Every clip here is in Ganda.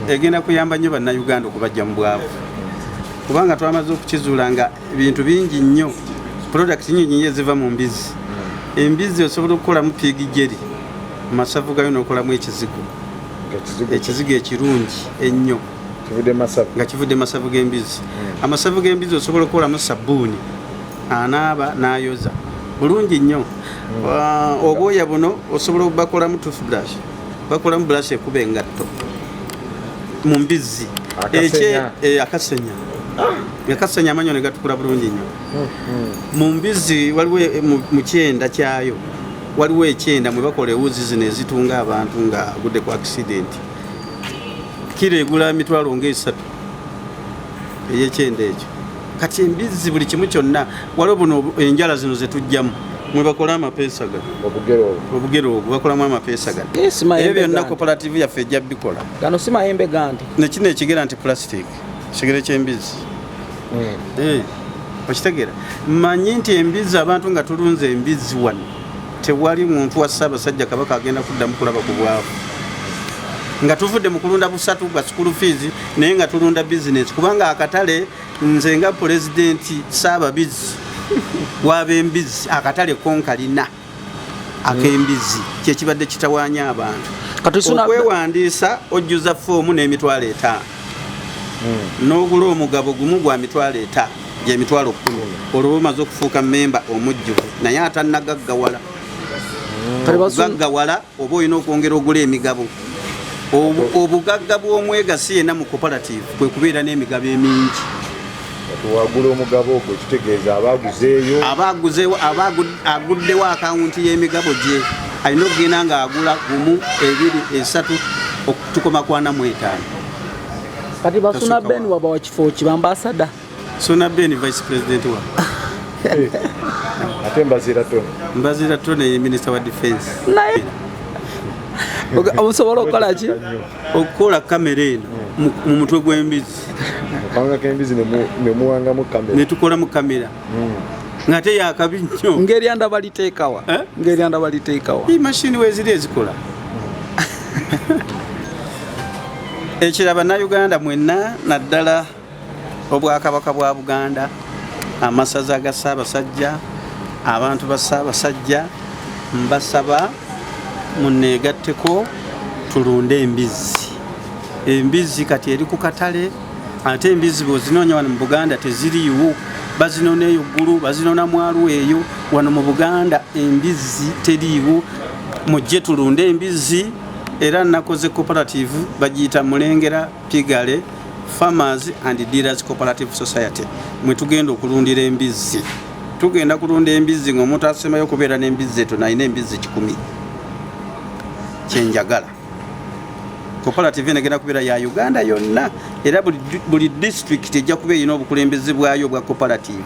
egenda kuyamba nnyo bannayuganda okubajja mu bwavu kubanga twamaze okukizuula nga ebintu bingi nnyo product nyingi eziva mu mbizzi. Embizzi osobola okukolamu piigi jeri masavu gayo n'okolamu ekizigo ekirungi ennyo nga kivudde masavu g'embizzi. Amasavu g'embizzi osobola okukolamu sabbuuni anaaba n'ayoza bulungi nnyo. Obwoya buno osobola bakolamu toothbrush, bakolamu brush ekuba engatto mu mbizzi. Akasenya amanyo ne gatukula bulungi nnyo mu mbizzi. Waliwo mu kyenda kyayo waliwo ekyenda mwe bakola ewuzi zino ezitunga abantu nga agudde ku accident. Kiro egula emitwalo nga 3 ey'ekyenda ekyo. Kati embizzi buli kimu kyonna waliwo buno enjala zino zetujjamu mwe bakola amapesa gano obugero obwo bakolamu amapesa gano. Ebyo byonna cooperative yaffe ejja bikola. Gano si mayembe gandi nekino ekigera nti plastic kigere ky'embizzi. Okitegera manyi nti embizzi abantu nga tulunze embizzi wano tewali muntu wa Ssaabasajja Kabaka agenda kuddamu kulaba ku bwavu nga tuvudde mu kulunda busatu bwa school fees naye nga tulunda business kubanga akatale nze nga pulezidenti Ssaababizzi w'ab'embizzi akatale konkalina ak'embizzi kyekibadde kitawaanya abantu. Okwewandiisa ojjuza foomu n'emitwalo 5 n'ogula omugabo gumu gwa mitwalo 5 gy'emitwalo 10 olwo omaze okufuuka memba omujjuvu naye atannagaggawala. Gaggawala oba olina okwongera ogula emigabo. Obugagga bw'omwegasi yenna mu cooperative kwe kubeera n'emigabo emingi. Wagula omugabo ogwo kitegeeza abaguzeeyo aguddewo akawunti y'emigabo gye alina okugenda nga agula 1, 2, 3 okutukoma ku 45. Kati basuna Ben waba wa kifo kibambasada Suna Ben vice president wa ate Mbazira Tone ye minister wa defense. Omusobola okukola ki? Okukola kamera eno mu mutwe gw'embizzi. Mupanga k'embizzi ne muwangamu kamera. Ne tukola mu kamera. Ngate yakabi nnyo. Ngeri anda baliteekawa. Ngeri anda baliteekawa. Iyi machine weziri ezikola. Ekiraba na Uganda mwenna naddala obwakabaka bwa Buganda amasaza ga Ssaabasajja abantu ba Ssaabasajja mbasaba muneegatteko tulunde embizzi. Embizzi kati eri ku katale ate embizzi bw'ozinoonya wano mu Buganda teziriiwo. Bazinona eyo ggulu bazinona mwalo eyo wano mu Buganda embizzi teriiwo. Mujje tulunde embizzi. Era nakoze cooperative bagiyita Mulengera Pigale Farmers and Dealers Cooperative Society mwe tugenda okulundira embizzi. Tugenda kulunda embizzi ng'omuntu asemayo kubeera n'embizzi eto nalina embizzi 10 kyenjagala. Cooperative negenda kubeera ya Uganda yonna era buli district ejja kuba erina obukulembeze bwayo bwa cooperative.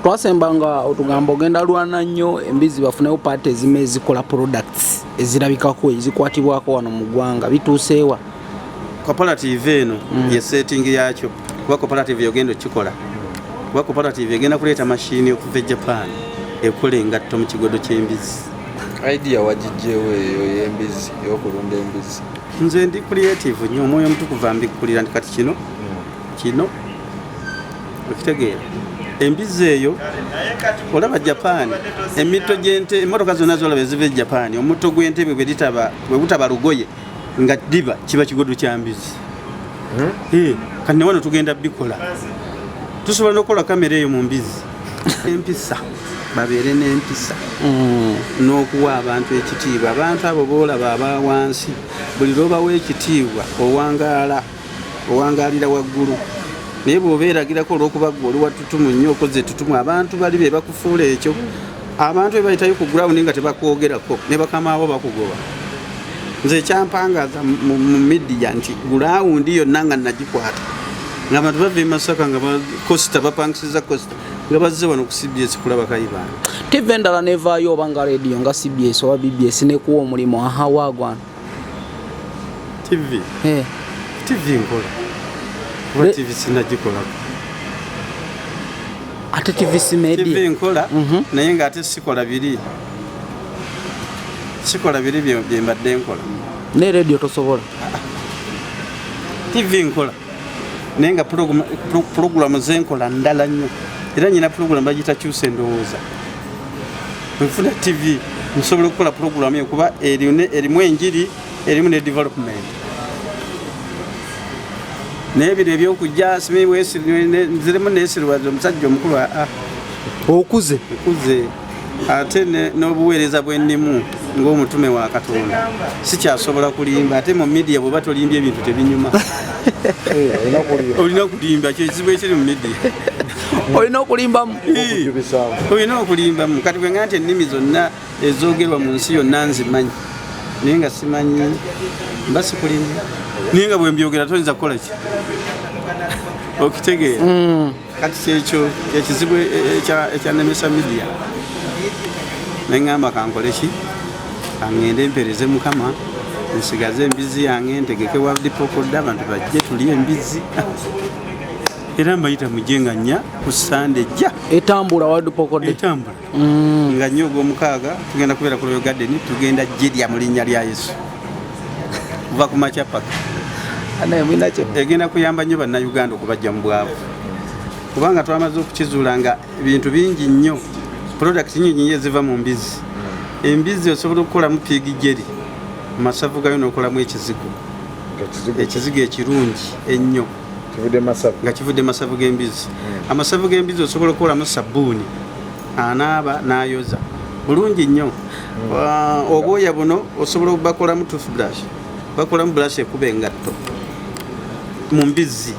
Twasembanga otugamba ogenda lwana nnyo embizzi bafunewo paati ezimu ezikola products ezirabikako ezikwatibwako wano mu ggwanga bituuseewa. Cooperative eno ye setting yakyo kuba cooperative yogenda okikola kuba cooperative egenda kuleeta mashini okuva e Japan ekola engatto mu kigodo ky'embizzi. Idea wagijjeewo eyo y'embizzi y'okulunda embizzi? Nze ndi creative nnyo omwoyo omutukuvu ambikkulira nti kati kino okitegeera embizzi eyo olaba Japan emito gy'ente emmotoka zonna zolaba eziva e Japan omutto gw'entebe bwe butaba lugoye nga diba kiba kigodo kya mbizzi. Kati ne wano tugenda bikola tusobola n'okukola kamera eyo mu mbizzi. Empisa babeere n'empisa n'okuwa abantu ekitiibwa. Abantu abo boolaba aba wansi buli lw'obawa ekitiibwa owangaalira waggulu naye bw'obeeragirako olw'okuba ggwe oli wattutumu nnyo okoze ettutumu abantu bali be bakufuula ekyo. Abantu be bayitayo ku gurawundi nga tebakwogerako ne bakamaabo bakugoba. Nze ekyampangaza mu midiya nti gurawundi yonna nga nagikwata ng'abantu bava e Masaka nga bakosita bapangisiza kosita nga bazze wano ku CBS kulaba Kaibanda. TV endala nevaayo oba nga radio nga CBS oba BBS nekuwa omulimu ahawaagwana. TV nkola kuba TV sinagikolako. Ate TV simedi? TV nkola naye nga ate sikola biri bye mbadde nkola. Ne radio tosobola? TV nkola naye nga pulogulamu zenkola ndala nnyo era nyina pulogulamu bagita kyusa endowooza nfuna TV nsobola okukola pulogulamu eyo kuba erimu enjiri erimu ne development naye bino ebyokujja nziremu neesirwaza omusajja omukulu okuze ate n'obuweereza bwennimu ng'omutume wa Katonda sikyasobola kulimba ate mu media bweba tolimbye ebintu tebinyuma olina kulimba kyekizibu ekiri mu media olina okulimbamu kati bwenga nti ennimi zonna ezoogerwa mu nsi yonna nzimanyi naye nga simanyi mba sikulimba naye nga bwembyogera toyinza kukola ki okitegeera kati kyekyo ekizibu ekyanemesa media neŋŋamba kankole ki kaŋŋende mpereze Mukama nsigaze embizzi yange ntegeke wa dipokodde abantu bajje tulye embizzi era mbayita mujje nga nnya ku Sande jja etambula wa dipokodde etambula nga nnyo ogw'omukaaga tugenda kubeera ku Royal Garden tugenda jirya mu linnya lya Yesu kuva ku makya paka egenda kuyamba nnyo bannayuganda okubajja mu bwavu kubanga twamaze okukizuula nga ebintu bingi nnyo product nyingi eziva mu mbizzi embizzi osobola okukolamu pigi jeri masavu gayo n'okolamu ekizigo ekirungi ennyo nga kivudde masavu g'embizzi amasavu g'embizzi osobola okukolamu sabbuuni anaaba n'ayoza bulungi nnyo obwoya buno osobola bakolamu toothbrush bakolamu brush ekuba engatto mu mbizzi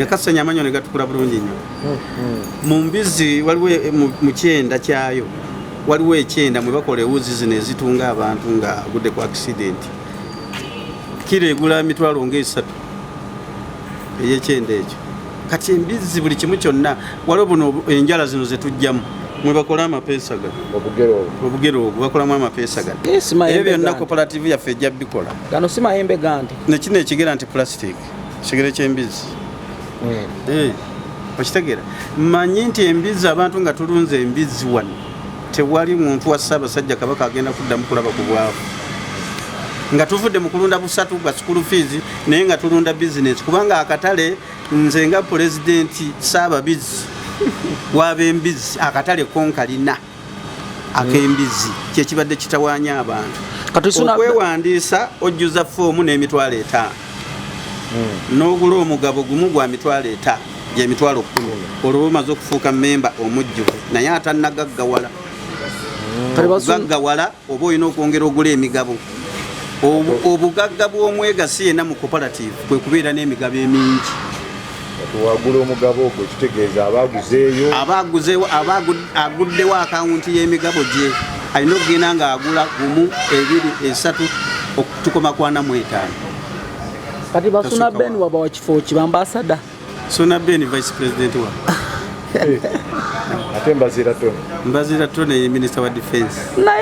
akasenya amanyo ne gatukula bulungi nnyo mu mbizzi waliwo mu kyenda kyayo waliwo ekyenda mwe bakola ewuzi zino ezitunga abantu nga agudde ku accident kiro egula emitwalo nga 3 ey'ekyenda ekyo kati embizzi buli kimu kyonna waliwo buno enjala zino zetujjamu mwe bakola Amapesa gano obugero obwo bakolamu Amapesa gano ebyo byonna cooperative yaffe ejja bikola gano si mayembe gandi nekino ekigera nti plastic kigere ky'embizzi okitegeera manyi nti embizzi abantu nga tulunze embizzi wano tewali muntu wa Ssaabasajja Kabaka agenda kuddamu kulaba ku bwavu nga tuvudde mu kulunda busatu bwa school fees naye nga tulunda business kubanga akatale nze nga pulezidenti Ssaababizzi w'ab'embizzi akatale konkalina ak'embizzi kyekibadde kitawaanya abantu okwewandiisa ojjuza foomu n'emitwalo 5 n'ogula omugabo gumu gwa mitwalo 5 gy'emitwalo 10 olwo omaze okufuuka memba omujjuvu naye atannagaggawala gaggawala oba olina okwongera ogula emigabo obugagga bw'omwegasi yenna mu cooperative kwe kubeera n'emigabo emingi wagula omugabo ogwo kitegeeza abaguzeeyo aguddewo akawunti y'emigabo gye alina okugenda nga agula 1 2 3 tukoma ku 45 kati basuna Ben waba wa kifo kibambasada Suna Ben vice president wa ate Mbazira Tone Minister wa defense